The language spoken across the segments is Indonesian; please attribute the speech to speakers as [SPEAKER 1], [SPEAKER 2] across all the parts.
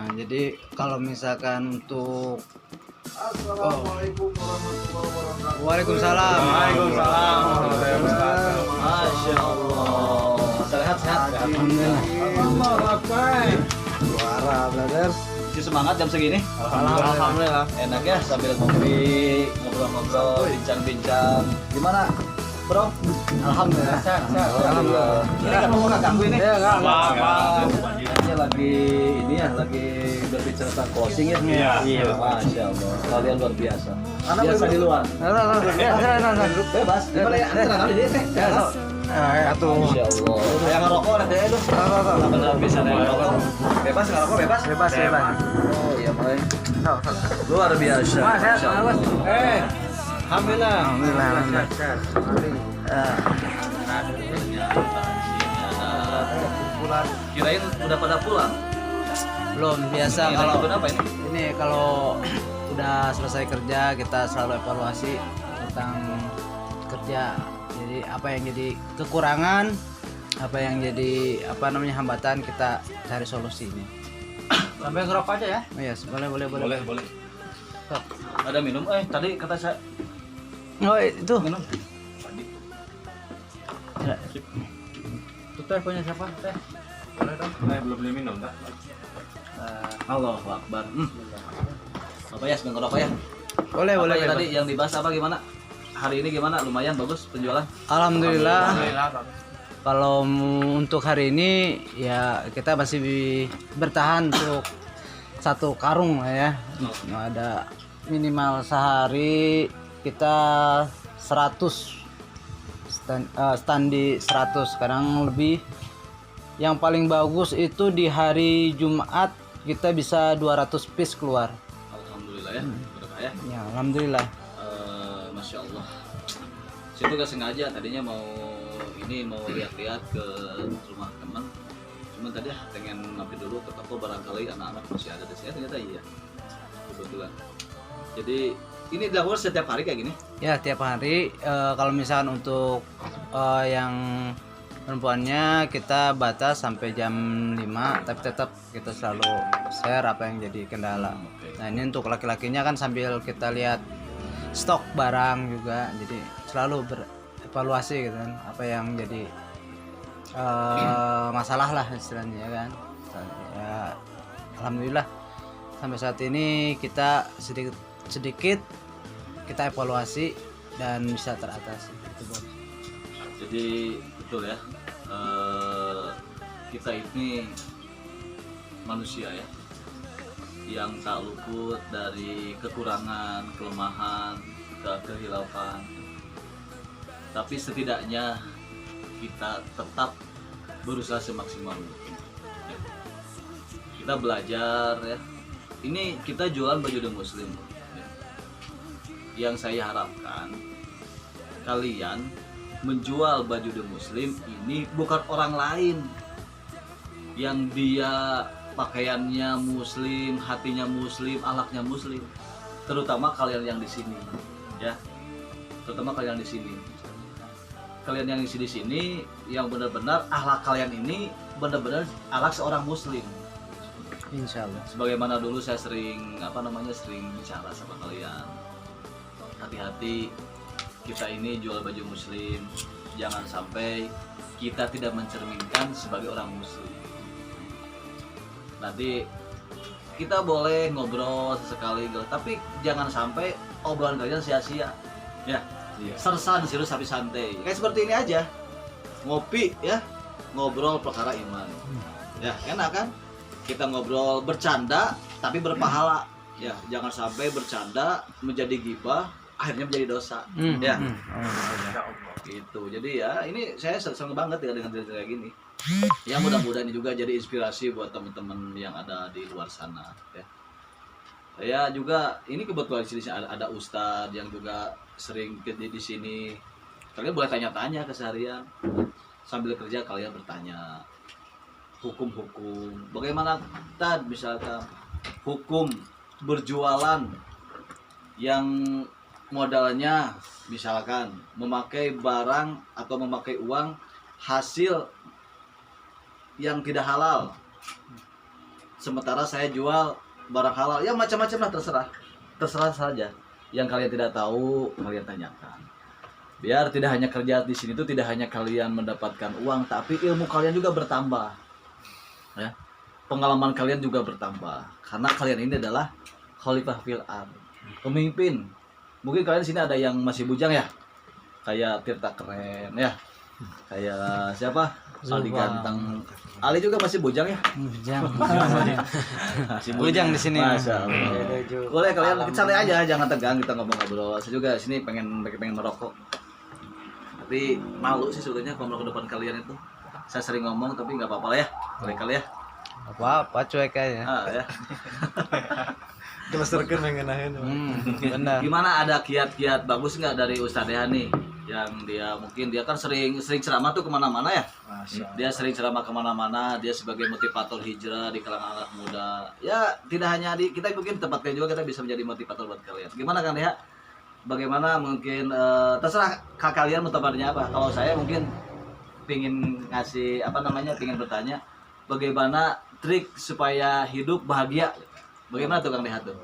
[SPEAKER 1] Nah, jadi kalau misalkan untuk
[SPEAKER 2] Assalamualaikum warahmatullahi wabarakatuh.
[SPEAKER 1] Waalaikumsalam.
[SPEAKER 3] Waalaikumsalam warahmatullahi wabarakatuh.
[SPEAKER 4] Masya Allah. Sehat-sehat.
[SPEAKER 1] Alhamdulillah.
[SPEAKER 2] Suara, brother.
[SPEAKER 4] Masih semangat jam segini?
[SPEAKER 1] Alhamdulillah.
[SPEAKER 4] Enak ya sambil ngopi, ngobrol-ngobrol, bincang-bincang. Gimana, bro?
[SPEAKER 1] Alhamdulillah.
[SPEAKER 4] Alhamdulillah. Ini kan mau ganggu ini?
[SPEAKER 1] Ya, enggak.
[SPEAKER 4] Kayaknya lagi ini ya, lagi berbicara tentang closing ya?
[SPEAKER 3] Iya.
[SPEAKER 4] Masya Allah. Kalian luar biasa. Anak biasa di luar. Bebas. Gimana ya? Antara di sini.
[SPEAKER 1] Atuh.
[SPEAKER 4] Masya Allah. Yang ngerokok nanti itu. Benar bisa yang ngerokok. Bebas ngerokok bebas.
[SPEAKER 1] Bebas.
[SPEAKER 4] Oh iya baik. Luar biasa. Masya Allah.
[SPEAKER 3] Alhamdulillah.
[SPEAKER 1] Alhamdulillah.
[SPEAKER 4] Kirain udah pada pulang.
[SPEAKER 1] Belum biasa
[SPEAKER 4] Ini
[SPEAKER 1] kalau
[SPEAKER 4] nonton apa ini?
[SPEAKER 1] ini kalau udah selesai kerja kita selalu evaluasi tentang kerja. Jadi apa yang jadi kekurangan, apa yang jadi hambatan kita cari solusinya.
[SPEAKER 3] Sampai ngerokok aja ya.
[SPEAKER 1] Oh ya, boleh.
[SPEAKER 4] Boleh. Ada minum? Tadi kata saya
[SPEAKER 1] Oh, itu.
[SPEAKER 4] minum.
[SPEAKER 1] Itu teh punya siapa? Teh.
[SPEAKER 3] Boleh dong. Belum beli minum tak?
[SPEAKER 4] Allahu Akbar. Apa ya sebelum ngerokok ya?
[SPEAKER 1] Boleh.
[SPEAKER 4] Apa ya tadi yang dibahas apa gimana? Hari ini gimana? Lumayan bagus penjualan.
[SPEAKER 1] Alhamdulillah.
[SPEAKER 3] Alhamdulillah.
[SPEAKER 1] Kalau untuk hari ini ya kita masih bertahan untuk satu karung lah ya. Ada minimal sehari kita 100 stand di 100 kadang lebih. Yang paling bagus itu di hari Jumat kita bisa 200 piece keluar.
[SPEAKER 4] Alhamdulillah ya. Berkah ya.
[SPEAKER 1] Ya, alhamdulillah.
[SPEAKER 4] Masya Allah. Saya tuh gak sengaja tadinya mau lihat-lihat ke rumah teman. Cuman tadi pengen mampir dulu ke toko barangkali anak-anak masih ada di sini. Ternyata iya. Kebetulan. Jadi ini dilakukan setiap hari kayak gini.
[SPEAKER 1] Ya, tiap hari kalau misalkan untuk yang perempuannya kita batas sampai jam 5, tapi tetap kita selalu share apa yang jadi kendala. Nah, ini untuk laki-lakinya kan sambil kita lihat stok barang juga, jadi selalu berevaluasi gitu kan, apa yang jadi masalah lah istilahnya ya kan. Ya, alhamdulillah sampai saat ini kita sedikit kita evaluasi dan bisa teratasi itu, Bos.
[SPEAKER 4] Jadi betul ya, kita ini manusia ya yang tak luput dari kekurangan, kelemahan, kehilafan. Tapi setidaknya kita tetap berusaha semaksimal mungkin. Ya. Kita belajar ya. Ini kita jualan baju The Muslim. Ya. Yang saya harapkan kalian menjual baju The Muslim ini bukan orang lain yang dia pakaiannya muslim, hatinya muslim, akhlaknya muslim. Terutama kalian yang di sini, ya. Terutama kalian di sini. Kalian yang di sini yang benar-benar akhlak kalian ini benar-benar akhlak seorang muslim.
[SPEAKER 1] Insya Allah.
[SPEAKER 4] Sebagaimana dulu saya sering sering bicara sama kalian. Hati-hati, kita ini jual baju muslim. Jangan sampai kita tidak mencerminkan sebagai orang muslim. Nanti kita boleh ngobrol sesekali, tapi jangan sampai obrolan kalian sia-sia. Ya, sersan serius tapi santai. Kayak seperti ini aja, ngopi ya, ngobrol perkara iman. Ya, enak kan? Kita ngobrol bercanda tapi berpahala. Ya, jangan sampai bercanda menjadi gibah, akhirnya menjadi dosa. Ya, gitu. Jadi ya, ini saya senang banget ya dengan cerita kayak gini. Ya mudah-mudahan ini juga jadi inspirasi buat teman-teman yang ada di luar sana ya. Saya juga ini kebetulan di sini ada ustadz yang juga sering di sini. Kalian boleh tanya-tanya keseharian sambil kerja, kalian bertanya hukum-hukum. Bagaimana tad misalkan hukum berjualan yang modalnya misalkan memakai barang atau memakai uang hasil yang tidak halal sementara saya jual barang halal. Ya macam-macam lah, terserah saja. Yang kalian tidak tahu kalian tanyakan. Biar tidak hanya kerja di sini tuh tidak hanya kalian mendapatkan uang, tapi ilmu kalian juga bertambah. Ya. Pengalaman kalian juga bertambah. Karena kalian ini adalah khalifah fil ard, pemimpin. Mungkin kalian di sini ada yang masih bujang ya. Kayak Tirta Keren ya. Kayak siapa? Ali Ganteng. Ali juga masih bujang ya?
[SPEAKER 1] Bujang.
[SPEAKER 4] Masih
[SPEAKER 1] Bujang di sini.
[SPEAKER 4] Masya Allah. Boleh kalian santai aja, jangan tegang, kita ngobrol-ngobrol. Saya juga sini pengen merokok. Tapi malu sih sebetulnya kalau merokok depan kalian itu. Saya sering ngomong tapi nggak apa-apa lah ya. Kali-kali ya.
[SPEAKER 1] Apa cuek aja.
[SPEAKER 4] Ya.
[SPEAKER 3] Terserkan mengenahin.
[SPEAKER 1] Benar.
[SPEAKER 4] Gimana, ada kiat-kiat bagus nggak dari Ustadz Dehan nih? Yang dia mungkin dia kan sering ceramah tuh kemana-mana ya. Dia sering ceramah kemana-mana. Dia sebagai motivator hijrah di kalangan anak muda. Ya tidak hanya di kita, mungkin tempatnya juga kita bisa menjadi motivator buat kalian. Gimana kan ya? Bagaimana mungkin terserah kalian motivatornya apa. Kalau saya mungkin pingin ngasih pingin bertanya bagaimana trik supaya hidup bahagia. Bagaimana tuh Kang Deha tuh?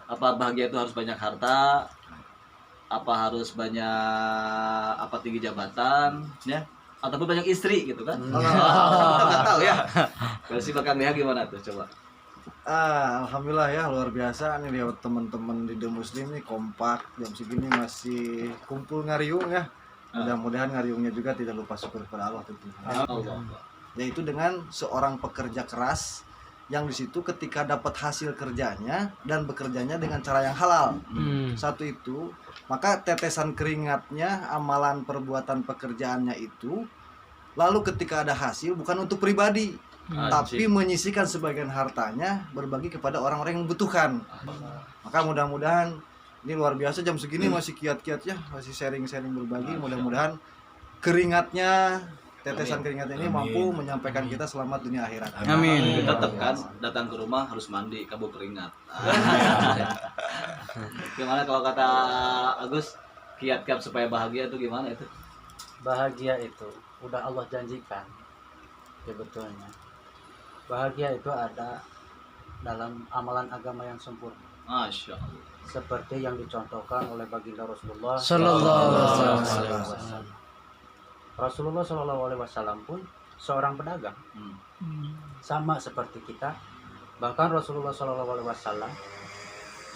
[SPEAKER 4] Apa bahagia itu harus banyak harta? Apa harus banyak tinggi jabatan, ya? Ataupun banyak istri gitu kan? Kita nggak tahu ya. Versi Kang Deha gimana tuh, coba?
[SPEAKER 2] Alhamdulillah ya, luar biasa nih lihat teman-teman di The Muslim nih kompak jam segini masih kumpul ngariung ya. Mudah-mudahan ngariungnya juga tidak lupa syukur kepada Allah tentunya.
[SPEAKER 4] Allah.
[SPEAKER 2] Yaitu dengan seorang pekerja keras yang di situ ketika dapat hasil kerjanya dan bekerjanya dengan cara yang halal. Satu itu, maka tetesan keringatnya, amalan perbuatan pekerjaannya itu, lalu ketika ada hasil bukan untuk pribadi, tapi menyisihkan sebagian hartanya berbagi kepada orang-orang yang membutuhkan. Maka mudah-mudahan ini luar biasa jam segini masih kiat-kiatnya, masih sharing-sharing berbagi. Mudah-mudahan keringatnya, tetesan keringat ini mampu menyampaikan kita selamat dunia akhirat.
[SPEAKER 1] Amin.
[SPEAKER 4] Tetap kan datang ke rumah harus mandi, kabur keringat. Gimana kalau kata Agus, kiat-kiat supaya bahagia itu gimana itu?
[SPEAKER 5] Bahagia itu udah Allah janjikan sebetulnya. Bahagia itu ada dalam amalan agama yang sempurna.
[SPEAKER 4] Masya Allah.
[SPEAKER 5] Seperti yang dicontohkan oleh baginda Rasulullah
[SPEAKER 1] Sallallahu alaihi wasallam.
[SPEAKER 5] Rasulullah Shallallahu Alaihi Wasallam pun seorang pedagang, sama seperti kita. Bahkan Rasulullah Shallallahu Alaihi Wasallam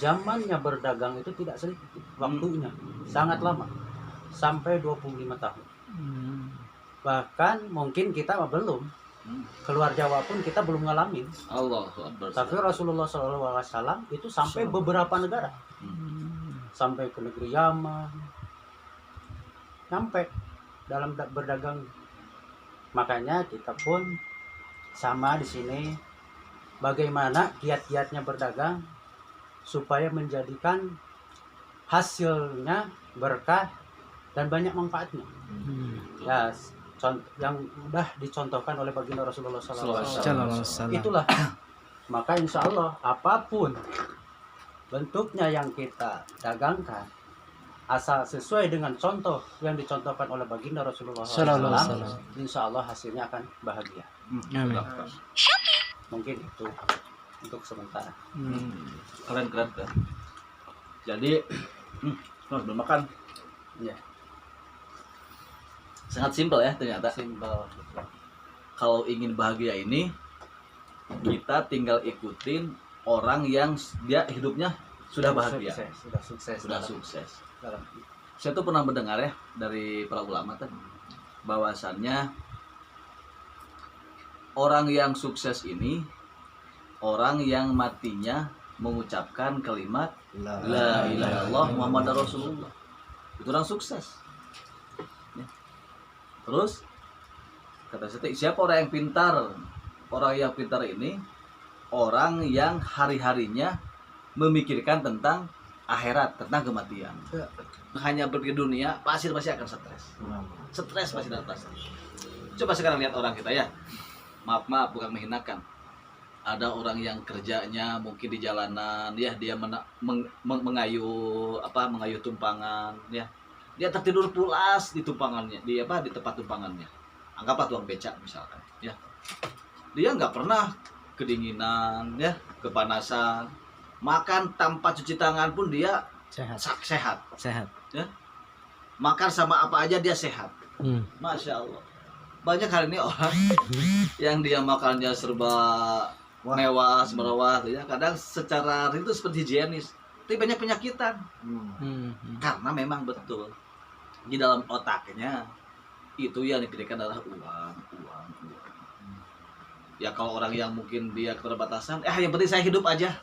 [SPEAKER 5] zamannya berdagang itu tidak sedikit, waktunya sangat lama, sampai 25 tahun. Bahkan mungkin kita belum keluar Jawa pun kita belum ngalamin.
[SPEAKER 4] Allahu Akbar.
[SPEAKER 5] Tapi Rasulullah Shallallahu Alaihi Wasallam itu sampai beberapa negara, sampai ke negeri Yaman, sampai dalam berdagang. Makanya kita pun sama di sini, bagaimana kiat-kiatnya berdagang supaya menjadikan hasilnya berkah dan banyak manfaatnya. Ya, yang udah dicontohkan oleh baginda Rasulullah SAW. Itulah. Maka insya Allah apapun bentuknya yang kita dagangkan, asal sesuai dengan contoh yang dicontohkan oleh baginda Rasulullah SAW, insya Allah hasilnya akan bahagia.
[SPEAKER 1] Amin.
[SPEAKER 5] Mungkin itu untuk sementara.
[SPEAKER 4] Keren. Jadi belum makan.
[SPEAKER 5] Ya,
[SPEAKER 4] Sangat simpel ya ternyata.
[SPEAKER 5] simpel.
[SPEAKER 4] Kalau ingin bahagia ini, kita tinggal ikutin orang yang dia hidupnya sudah bahagia,
[SPEAKER 5] Sudah sukses.
[SPEAKER 4] sudah sukses. Saya tuh pernah mendengar ya dari para ulama kan, bahwasannya orang yang sukses ini orang yang matinya mengucapkan kalimat La ilaha illallah Muhammad Rasulullah. Itu orang sukses. Ya. Terus kata saya, siapa orang yang pintar? Orang yang pintar ini orang yang hari-harinya memikirkan tentang akhirat, tentang kematian. Hanya berpikir dunia, pasti akan stres. Stres pasti datang. Coba sekarang lihat orang kita ya. Maaf, bukan menghinakan. Ada orang yang kerjanya mungkin di jalanan, ya dia mengayuh tumpangan, ya. Dia tertidur pulas di tumpangannya, di tempat tumpangannya. Anggaplah tukang becak misalkan, ya. Dia nggak pernah kedinginan ya, kepanasan, makan tanpa cuci tangan pun dia
[SPEAKER 1] Sehat.
[SPEAKER 4] sehat
[SPEAKER 1] Sehat.
[SPEAKER 4] ya, makan sama apa aja dia sehat.
[SPEAKER 1] Hmm.
[SPEAKER 4] Masya Allah, banyak hari ini orang yang dia makannya serba mewah, semrawah ya, kadang secara itu seperti higienis tapi banyak penyakitan.
[SPEAKER 1] Hmm.
[SPEAKER 4] Karena memang betul di dalam otaknya itu yang dipikirkan adalah uang. Ya kalau orang yang mungkin dia keterbatasan, yang penting saya hidup aja,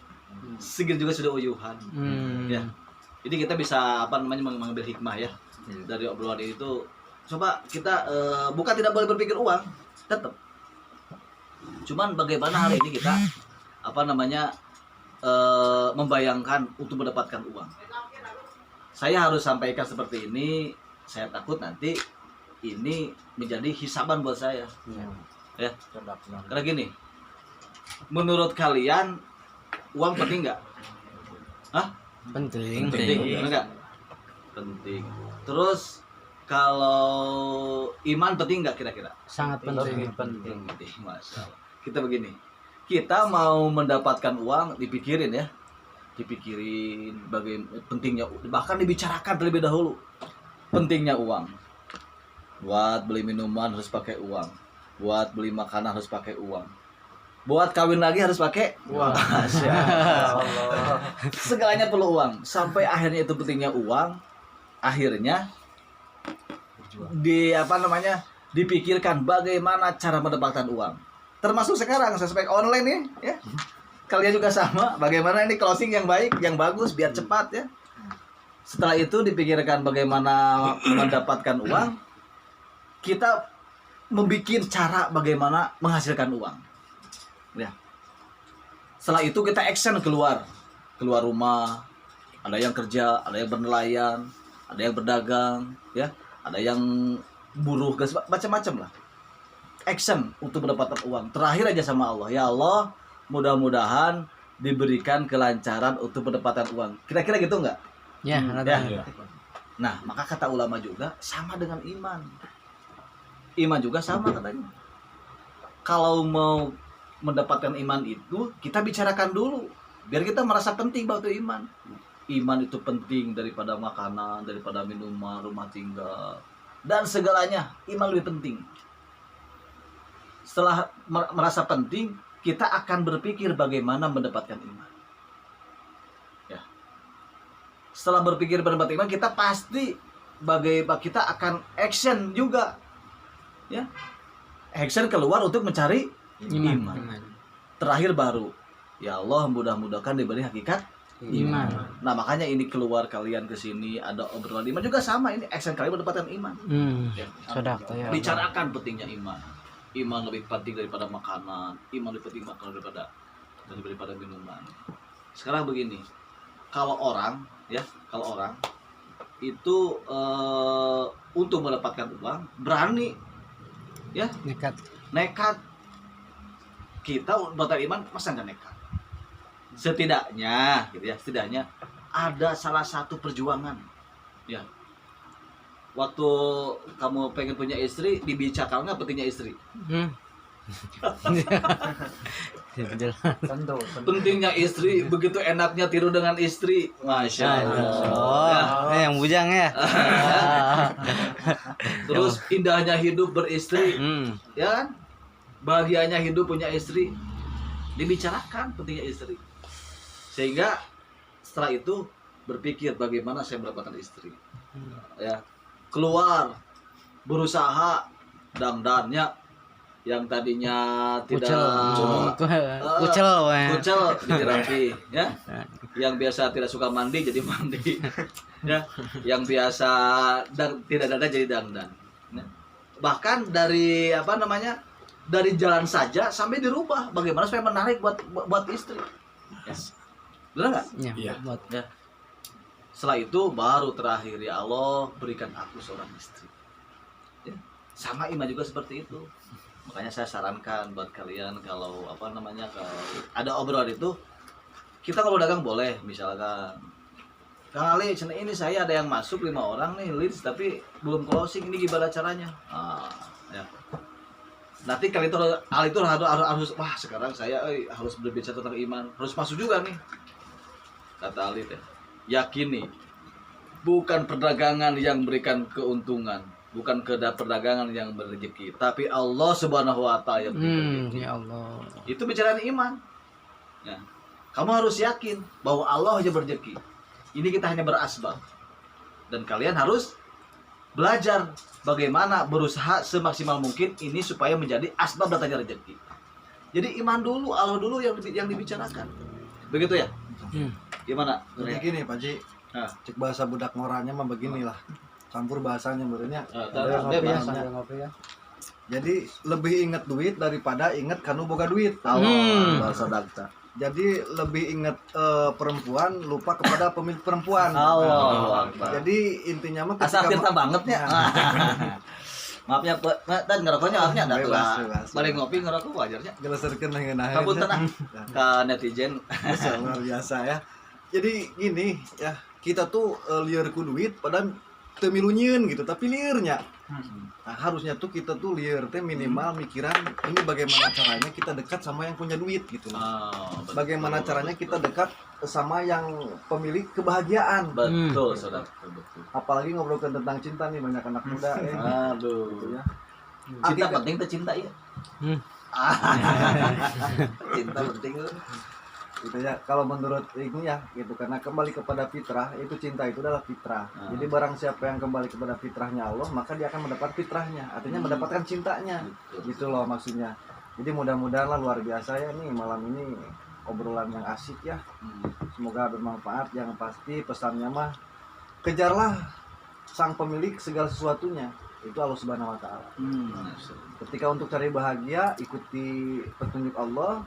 [SPEAKER 4] segitu juga sudah uyuhan.
[SPEAKER 1] Hmm.
[SPEAKER 4] Ya, jadi kita bisa mengambil hikmah ya dari obrolan itu. Coba kita bukan tidak boleh berpikir uang, tetap. Cuman bagaimana hari ini kita membayangkan untuk mendapatkan uang. Saya harus sampaikan seperti ini. Saya takut nanti ini menjadi hisaban buat saya. Ya. Karena gini, menurut kalian uang penting nggak? Hah?
[SPEAKER 1] Penting.
[SPEAKER 4] Benar nggak? Penting. Terus kalau iman penting nggak kira-kira?
[SPEAKER 1] Sangat penting.
[SPEAKER 4] Penting. Masya Allah. Kita begini, kita mau mendapatkan uang dipikirin ya, dipikirin bagaimana pentingnya, bahkan dibicarakan terlebih dahulu pentingnya uang. Buat beli minuman harus pakai uang, buat beli makanan harus pakai uang, buat kawin lagi harus pakai uang. Masya Allah. Segalanya perlu uang, sampai akhirnya itu pentingnya uang. Akhirnya dipikirkan bagaimana cara mendapatkan uang. Termasuk sekarang sesuai online nih ya. Kalian juga sama, bagaimana ini closing yang baik, yang bagus biar cepat ya. Setelah itu dipikirkan bagaimana mendapatkan uang, kita membuat cara bagaimana menghasilkan uang. Ya. Setelah itu kita action keluar rumah, ada yang kerja, ada yang bernelayan, ada yang berdagang, ya, ada yang buruh, macam-macam lah. Action untuk mendapatkan uang. Terakhir aja sama Allah, ya Allah, mudah-mudahan diberikan kelancaran untuk mendapatkan uang. Kira-kira gitu nggak?
[SPEAKER 1] Ya,
[SPEAKER 4] Ya. Nah, maka kata ulama juga sama dengan iman. Iman juga sama katanya. Kalau mau mendapatkan iman itu, kita bicarakan dulu. Biar kita merasa penting waktu iman. Iman itu penting daripada makanan, daripada minuman, rumah tinggal, dan segalanya. Iman lebih penting. Setelah merasa penting, kita akan berpikir bagaimana mendapatkan iman. Ya. Setelah berpikir mendapatkan iman, kita pasti kita akan action juga. Ya. Action keluar untuk mencari iman. Terakhir baru, ya Allah, mudah-mudahan diberi hakikat
[SPEAKER 1] Iman.
[SPEAKER 4] Nah, makanya ini keluar kalian ke sini ada obrolan iman juga sama, ini action kalian mendapatkan iman. Ya.
[SPEAKER 1] Sedekah ya.
[SPEAKER 4] Bicarakan pentingnya iman. Iman lebih penting daripada makanan, iman lebih penting daripada minuman. Sekarang begini, kalau orang itu untuk mendapatkan uang berani, ya, nekat. Kita mendapatkan iman masa nggak nekat? Setidaknya ada salah satu perjuangan, ya. Waktu kamu pengen punya istri, dibicarakan nggak pentingnya istri?
[SPEAKER 5] Tentu.
[SPEAKER 4] Pentingnya istri, begitu enaknya tidur dengan istri, masya Allah.
[SPEAKER 1] Yang bujang ya.
[SPEAKER 4] Terus indahnya hidup beristri, ya kan? Bahagianya hidup punya istri, dibicarakan pentingnya istri. Sehingga setelah itu berpikir bagaimana saya mendapatkan istri, ya. Keluar berusaha dandannya yang tadinya tidak
[SPEAKER 1] kucel
[SPEAKER 4] jadi rapi, ya. Yang biasa tidak suka mandi jadi mandi, ya. Yang biasa tidak dandan jadi dandan, ya. Bahkan dari dari jalan saja sampai dirubah bagaimana supaya menarik buat istri, ya. Benar nggak?
[SPEAKER 1] Ya.
[SPEAKER 4] Ya. Setelah itu baru terakhir, ya Allah, berikan aku seorang istri. Ya. Sama iman juga seperti itu. Makanya saya sarankan buat kalian kalau kalau ada obrolan itu, kita kalau dagang boleh, misalkan Kang Ali, ini saya ada yang masuk 5 orang nih leads tapi belum closing, ini gimana caranya? Ya. Nanti kalian itu harus wah sekarang saya harus berbicara tentang iman, harus masuk juga nih. Kata Ali teh, yakini bukan perdagangan yang memberikan keuntungan, bukan perdagangan yang berrezeki, tapi Allah Subhanahu wa taala yang memberikan rezeki.
[SPEAKER 1] Ya Allah.
[SPEAKER 4] Itu bicaraan iman. Ya. Kamu harus yakin bahwa Allah aja berrezeki. Ini kita hanya berasbab. Dan kalian harus belajar bagaimana berusaha semaksimal mungkin ini supaya menjadi asbab datangnya rezeki. Jadi iman dulu, Allah dulu yang dibicarakan. Begitu ya? Gimana?
[SPEAKER 2] Jadi gini Pak Ji,
[SPEAKER 4] Nah.
[SPEAKER 2] cek bahasa budak ngoranya mah beginilah, campur bahasanya berenya.
[SPEAKER 5] ngopi ya.
[SPEAKER 2] Jadi lebih inget duit daripada inget kanu boga duit.
[SPEAKER 4] Bahasa dakta.
[SPEAKER 2] Jadi lebih inget perempuan, lupa kepada pemilik perempuan.
[SPEAKER 4] Allah.
[SPEAKER 2] Jadi intinya mah
[SPEAKER 4] Asal tirta bangetnya. Maafnya, dan ngerokoknya maafnya ada tuh.
[SPEAKER 2] Bebas.
[SPEAKER 4] Balik ngopi ngerokok wajarnya.
[SPEAKER 2] Geleserkeun ngeunah.
[SPEAKER 4] Kabut tenang. Ke netizen.
[SPEAKER 2] Luar biasa ya. Jadi gini ya, kita tuh liar ku duit padahal teu milunyeun gitu, tapi liarnya. Nah, harusnya tuh kita tuh liar teh minimal mikiran ini bagaimana caranya kita dekat sama yang punya duit gitu.
[SPEAKER 4] Betul.
[SPEAKER 2] Bagaimana caranya kita dekat sama yang pemilik kebahagiaan.
[SPEAKER 4] Betul, saudara. Betul.
[SPEAKER 2] Apalagi ngobrolkan tentang cinta nih banyak anak muda ya.
[SPEAKER 4] Aduh.
[SPEAKER 2] Gitu ya.
[SPEAKER 4] Cinta
[SPEAKER 2] Arti-
[SPEAKER 4] penting tuh cinta ya. Cinta penting tuh.
[SPEAKER 2] gitu ya, kalau menurut ini ya gitu, karena kembali kepada fitrah, itu cinta itu adalah fitrah. Jadi barang siapa yang kembali kepada fitrahnya Allah, maka dia akan mendapat fitrahnya, artinya mendapatkan cintanya. Gitu loh maksudnya. Jadi mudah-mudahan lah, luar biasa ya nih malam ini obrolan yang asik ya. Semoga bermanfaat. Yang pasti pesannya mah kejarlah sang pemilik segala sesuatunya, itu Allah Subhanahu wa taala. Ketika untuk cari bahagia, ikuti petunjuk Allah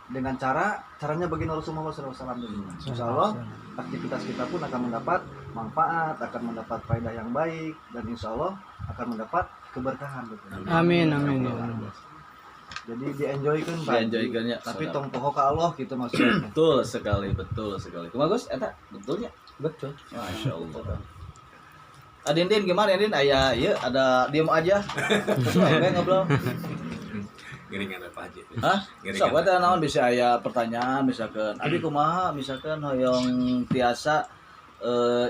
[SPEAKER 2] dengan caranya bagi Rasulullah SAW. Insya Allah aktivitas kita pun akan mendapat manfaat, akan mendapat faedah yang baik, dan insya Allah akan mendapat keberkahan.
[SPEAKER 1] Amin, amin.
[SPEAKER 2] Jadi di-enjoykan Pak.
[SPEAKER 4] Di-enjoykan ya,
[SPEAKER 2] Tapi
[SPEAKER 4] saudara.
[SPEAKER 2] tong poho ka Allah gitu maksudnya.
[SPEAKER 4] Betul sekali, betul sekali. Bagus, eta betulnya.
[SPEAKER 5] Betul.
[SPEAKER 4] Masya Allah. Adin gimana Adin? Ayah, ya ada diem aja. Oke ngobrol.
[SPEAKER 3] Geringan apa aja?
[SPEAKER 4] Hah?
[SPEAKER 3] Geringan.
[SPEAKER 4] Sok eta naon bisa aya pertanyaan misalkan. Abi kumaha misalkan hoyong tiasa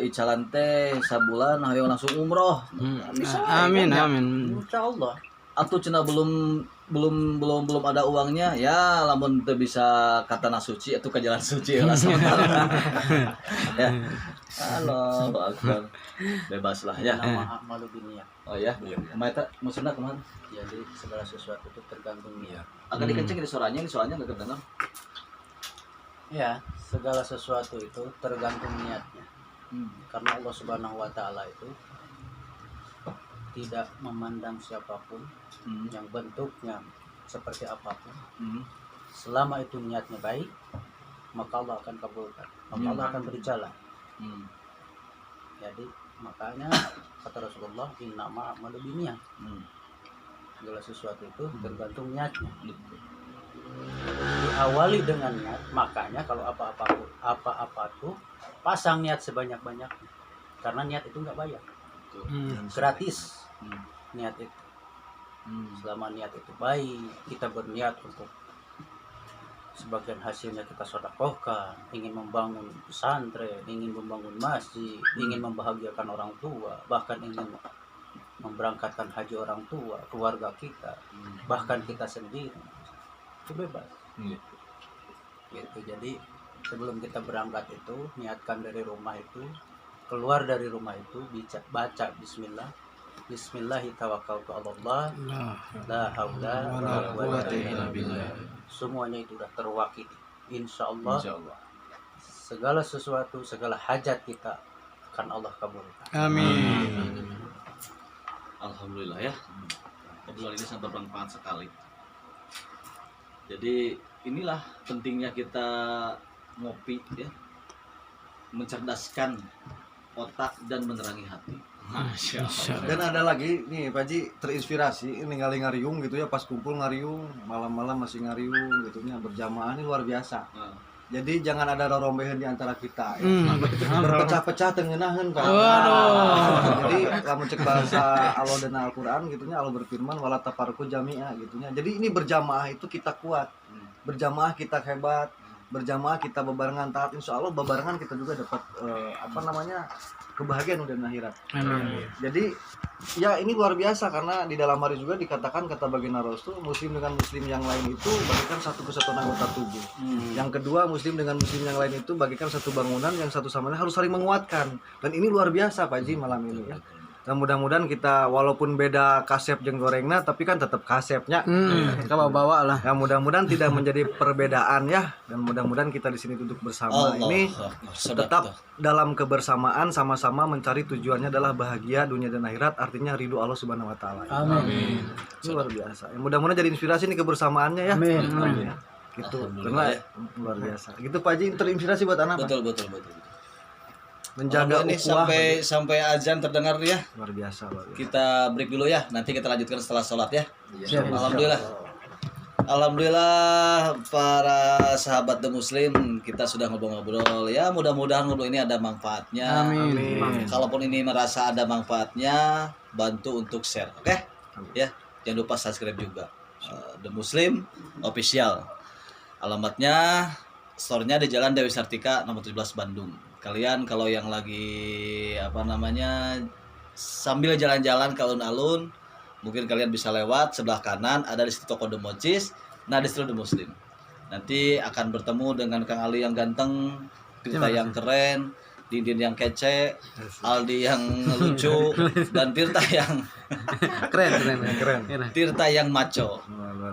[SPEAKER 4] icalan teh sabulan hoyong langsung umroh. Bisa.
[SPEAKER 1] Amin,
[SPEAKER 4] kan, ya?
[SPEAKER 1] amin.
[SPEAKER 5] Insya Allah.
[SPEAKER 4] Atuh cenah belum ada uangnya ya lamun teu bisa ka tanah suci atuh ka jalan suci lah sementara. Ya. Halo, Akbar. Bebas lah ya.
[SPEAKER 5] Nama amalu dunia.
[SPEAKER 4] Oh ya. Kumaha eta maksudna kumaha?
[SPEAKER 5] Jadi segala sesuatu itu tergantung niat.
[SPEAKER 4] Agak dikenceng di suaranya enggak kedengar.
[SPEAKER 5] Ya, segala sesuatu itu tergantung niatnya. Karena Allah Subhanahu wa taala itu tidak memandang siapapun yang bentuknya seperti apapun. Selama itu niatnya baik, maka Allah akan kabulkan. Maka Allah akan berjalan. Jadi makanya kata Rasulullah, innama amalu binniyat. Segala sesuatu itu tergantung niatnya. Diawali dengan niat, makanya kalau apa-apa tuh pasang niat sebanyak-banyaknya. Karena niat itu nggak bayar, gratis. Niat itu, selama niat itu baik, kita berniat untuk sebagian hasilnya kita sedekahkan, ingin membangun pesantren, ingin membangun masjid, ingin membahagiakan orang tua, bahkan ingin memberangkatkan haji orang tua, keluarga kita, bahkan kita sendiri, itu bebas. Gitu. Jadi sebelum kita berangkat itu, niatkan dari rumah itu, keluar dari rumah itu, baca Bismillah, Bismillahirrahmanirrahim, Allah, la haula wala quwwata illa billah. Semuanya itu sudah terwakili. Insya Allah, segala sesuatu, segala hajat kita akan Allah kabulkan.
[SPEAKER 1] Amin.
[SPEAKER 4] Alhamdulillah ya. Obrolan ini sangat bermanfaat sekali. Jadi inilah pentingnya kita ngopi ya. Mencerdaskan otak dan menerangi hati. Masya Allah.
[SPEAKER 2] Dan ada lagi nih Pak Ji, terinspirasi ningali ngariung gitu ya, pas kumpul ngariung, malam-malam masih ngariung gitu nya, berjamaah ini luar biasa. Jadi jangan ada rorombehan di antara kita ya.
[SPEAKER 1] Hmm.
[SPEAKER 2] Berpecah-pecah tengenaheun kan.
[SPEAKER 1] Waduh.
[SPEAKER 2] Jadi kamu cek bahasa Allah dan Al-Qur'an gitunya, Allah berfirman wala tafarruqu jami'a gitunya. Jadi ini berjamaah itu kita kuat. Berjamaah kita hebat. Berjamaah kita bebarengan taat, insya Allah bebarengan kita juga dapat kebahagiaan dunia dan akhirat. Jadi ya ini luar biasa karena di dalam hari juga dikatakan kata baginda Rasul, muslim dengan muslim yang lain itu bagikan satu kesatuan anggota tubuh. Yang kedua, muslim dengan muslim yang lain itu bagikan satu bangunan yang satu sama lain harus saling menguatkan. Dan ini luar biasa Pak Ji malam ini ya. Dan mudah-mudahan kita walaupun beda kasep jeung gorengna tapi kan tetap kasepnya.
[SPEAKER 1] Kita bawa lah.
[SPEAKER 2] Ya mudah-mudahan tidak menjadi perbedaan ya, dan mudah-mudahan kita di sini duduk bersama ini tetap dalam kebersamaan sama-sama mencari tujuannya adalah bahagia dunia dan akhirat, artinya ridho Allah Subhanahu wa taala.
[SPEAKER 5] Amin.
[SPEAKER 2] Itu luar biasa. Ya, mudah-mudahan jadi inspirasi nih kebersamaannya ya.
[SPEAKER 5] Amin.
[SPEAKER 2] Ya, gitu. Karena luar biasa. Gitu Pak Haji, terinspirasi buat anak.
[SPEAKER 4] Betul.
[SPEAKER 2] Menjaga
[SPEAKER 4] ini
[SPEAKER 2] ukhuwah.
[SPEAKER 4] sampai azan terdengar ya.
[SPEAKER 2] Luar biasa, luar biasa.
[SPEAKER 4] Kita break dulu ya. Nanti kita lanjutkan setelah sholat ya.
[SPEAKER 5] Siap.
[SPEAKER 4] Alhamdulillah para sahabat The Muslim, kita sudah ngobrol-ngobrol ya. Mudah-mudahan ngobrol ini ada manfaatnya.
[SPEAKER 1] Amin.
[SPEAKER 4] Kalaupun ini merasa ada manfaatnya, bantu untuk share, oke? Ya, jangan lupa subscribe juga. The Muslim Official. Alamatnya, store-nya di Jalan Dewi Sartika nomor 17 Bandung. Kalian kalau yang lagi sambil jalan-jalan ke alun-alun, mungkin kalian bisa lewat sebelah kanan ada di situ toko The Mochis. Nah, di situ The Muslim. Nanti akan bertemu dengan Kang Ali yang ganteng, Tirta yang keren, Dindin yang kece, Aldi yang lucu, dan Tirta yang
[SPEAKER 1] Keren.
[SPEAKER 4] Tirta yang maco.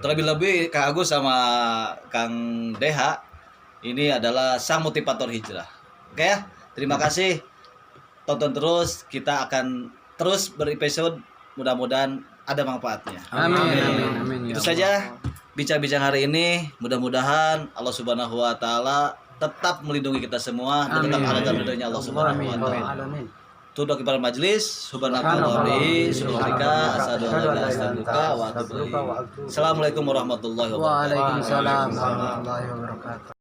[SPEAKER 4] Terlebih-lebih Kang Agus sama Kang Deha ini adalah sang motivator hijrah. Oke ya, terima kasih. Tonton terus, kita akan terus berepisode, mudah-mudahan ada manfaatnya.
[SPEAKER 1] Amin.
[SPEAKER 4] Itu saja bincang-bincang hari ini. Mudah-mudahan Allah Subhanahu wa taala tetap melindungi kita semua dan tetap ada dalam ridhonya Allah Subhanahu wa taala.
[SPEAKER 5] Amin.
[SPEAKER 4] Tuduh kepada majelis, subhanallahi, subhanaka, asyhadu an la ilaha illa anta wa atubu ilaik. Assalamualaikum warahmatullahi wabarakatuh.
[SPEAKER 1] Waalaikumsalam warahmatullahi wabarakatuh.